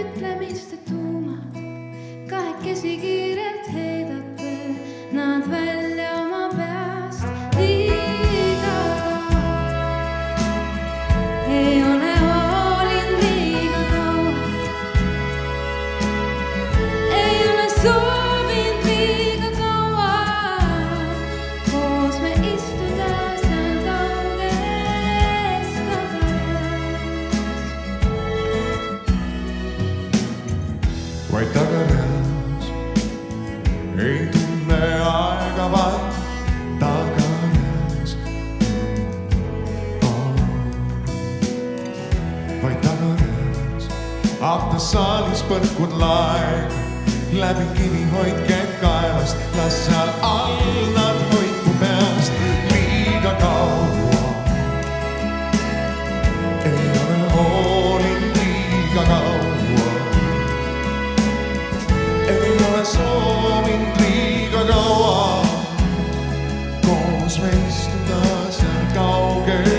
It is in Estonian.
Ütlemiste tuumad, kahekesi kiirelt heidate nad välja oma peast. Liiga ei ole hoolinud liiga kaua, ei ole soovinud liiga kaua koos me istuda seal kauges tagareas. Vaid tagareas ei tunne aega, vaid tagareas. Vaid tagareas aknasaalis põrkud laeg, läbi kivi hoidke kaelast, las seal all nad hoiku peast. Liiga kaua ei ole hoolinud liiga kaua, soovinud liiga kaua koos me istuda seal kaugel